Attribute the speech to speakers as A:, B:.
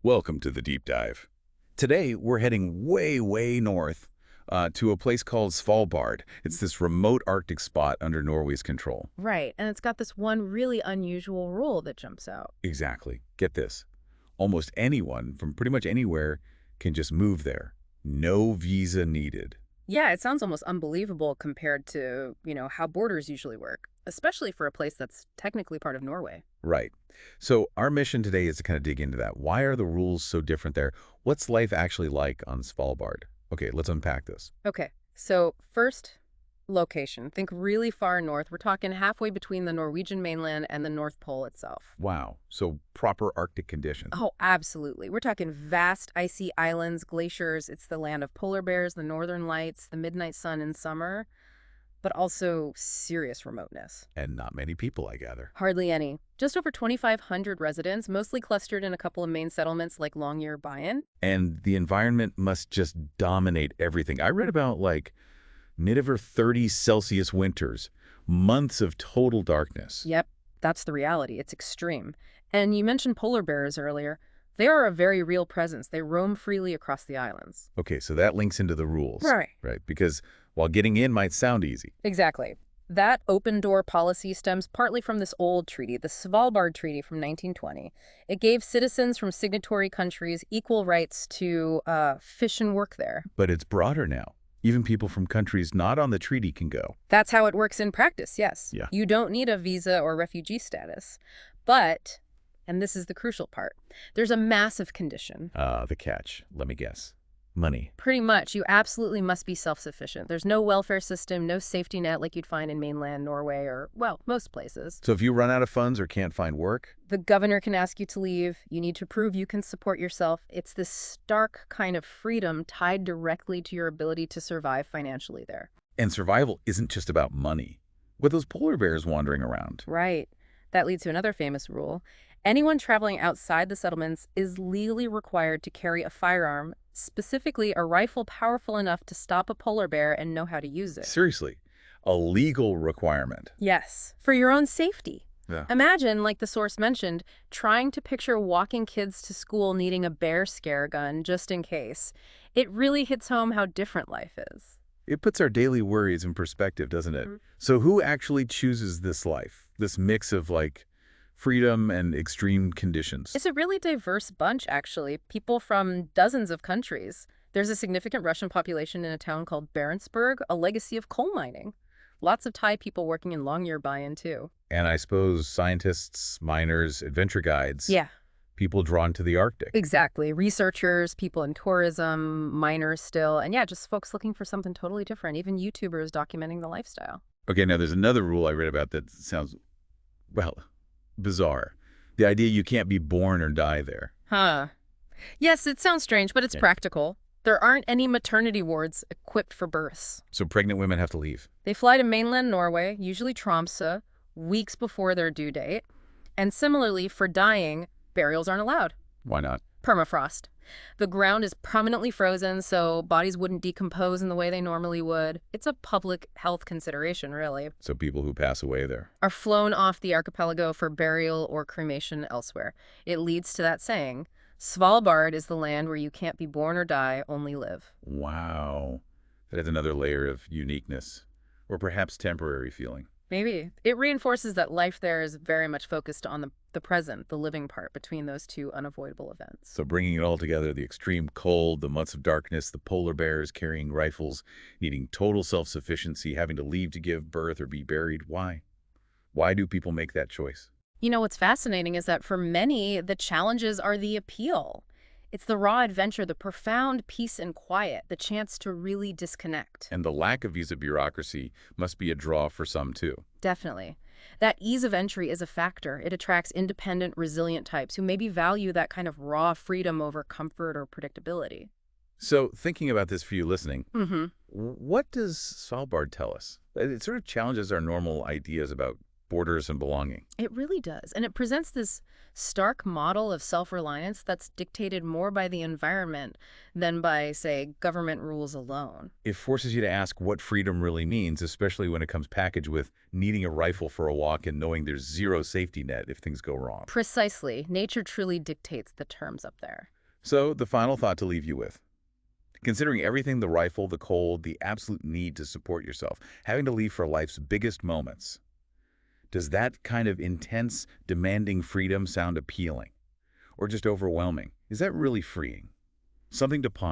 A: Welcome to the deep dive. Today, we're heading way north to a place called Svalbard. It's this remote Arctic spot under Norway's control.
B: Right, and it's got this one really unusual rule that jumps out.
A: Exactly. Get this. Almost anyone from pretty much anywhere can just move there. No visa needed.
B: Yeah, it sounds almost unbelievable compared to, how borders usually work, especially for a place that's technically part of Norway.
A: Right. So our mission today is to kind of dig into that. Why are the rules so different there? What's life actually like on Svalbard? Okay, let's unpack this.
B: Okay, so first, location. Think really far north. We're talking halfway between the Norwegian mainland and the North Pole itself.
A: Wow. So proper Arctic conditions.
B: Oh, absolutely. We're talking vast icy islands, glaciers. It's the land of polar bears, the northern lights, the midnight sun in summer, but also serious remoteness.
A: And not many people, I gather.
B: Hardly any. Just over 2,500 residents, mostly clustered in a couple of main settlements like Longyearbyen.
A: And the environment must just dominate everything. I read about like mid-over 30 Celsius winters, months of total darkness.
B: Yep, that's the reality. It's extreme. And you mentioned polar bears earlier. They are a very real presence. They roam freely across the islands.
A: Okay, so that links into the rules.
B: Right.
A: Right, because while getting in might sound easy.
B: Exactly. That open door policy stems partly from this old treaty, the Svalbard Treaty from 1920. It gave citizens from signatory countries equal rights to fish and work there.
A: But it's broader now. Even people from countries not on the treaty can go.
B: That's how it works in practice, yes.
A: Yeah.
B: You don't need a visa or refugee status. But, and this is the crucial part, there's a massive condition.
A: The catch. Let me guess. Money.
B: Pretty much, you absolutely must be self-sufficient. There's no welfare system, no safety net like you'd find in mainland Norway or, well, most places.
A: So if you run out of funds or can't find work?
B: The governor can ask you to leave. You need to prove you can support yourself. It's this stark kind of freedom tied directly to your ability to survive financially there.
A: And survival isn't just about money. With those polar bears wandering around.
B: Right. That leads to another famous rule. Anyone traveling outside the settlements is legally required to carry a firearm, specifically a rifle powerful enough to stop a polar bear and know how to use it.
A: Seriously, a legal requirement.
B: Yes, for your own safety.
A: Yeah.
B: Imagine, like the source mentioned, trying to picture walking kids to school needing a bear scare gun just in case. It really hits home how different life is.
A: It puts our daily worries in perspective, doesn't it? So who actually chooses this life? This mix of like freedom and extreme conditions?
B: It's a really diverse bunch, actually. People from dozens of countries. There's a significant Russian population in a town called Barentsburg, a legacy of coal mining. Lots of Thai people working in Longyearbyen, too.
A: And I suppose scientists, miners, adventure guides.
B: Yeah.
A: People drawn to the Arctic.
B: Exactly. Researchers, people in tourism, miners still, and yeah, just folks looking for something totally different, even YouTubers documenting the lifestyle.
A: Okay, now there's another rule I read about that sounds, well, bizarre. The idea you can't be born or die there.
B: Huh. Yes, it sounds strange, but it's practical. There aren't any maternity wards equipped for births.
A: So pregnant women have to leave.
B: They fly to mainland Norway, usually Tromsø, weeks before their due date. And similarly, for dying, burials aren't allowed.
A: Why not?
B: Permafrost. The ground is permanently frozen, so bodies wouldn't decompose in the way they normally would. It's a public health consideration, really.
A: So people who pass away there
B: Are flown off the archipelago for burial or cremation elsewhere. It leads to that saying, Svalbard is the land where you can't be born or die, only live.
A: Wow. That adds another layer of uniqueness, or perhaps temporary feeling.
B: Maybe. It reinforces that life there is very much focused on the present, the living part between those two unavoidable events.
A: So bringing it all together, the extreme cold, the months of darkness, the polar bears carrying rifles, needing total self-sufficiency, having to leave to give birth or be buried. Why? Why do people make that choice?
B: You know, what's fascinating is that for many, the challenges are the appeal. It's the raw adventure, the profound peace and quiet, the chance to really disconnect.
A: And the lack of visa bureaucracy must be a draw for some too.
B: Definitely. That ease of entry is a factor. It attracts independent, resilient types who maybe value that kind of raw freedom over comfort or predictability.
A: So thinking about this for you listening,
B: Mm-hmm.
A: what does Svalbard tell us? It sort of challenges our normal ideas about borders and belonging.
B: It really does. And it presents this stark model of self-reliance that's dictated more by the environment than by, say, government rules alone.
A: It forces you to ask what freedom really means, especially when it comes packaged with needing a rifle for a walk and knowing there's zero safety net if things go wrong.
B: Precisely. Nature truly dictates the terms up there.
A: So, the final thought to leave you with. Considering everything, the rifle, the cold, the absolute need to support yourself, having to leave for life's biggest moments, does that kind of intense, demanding freedom sound appealing? Or just overwhelming? Is that really freeing? Something to ponder.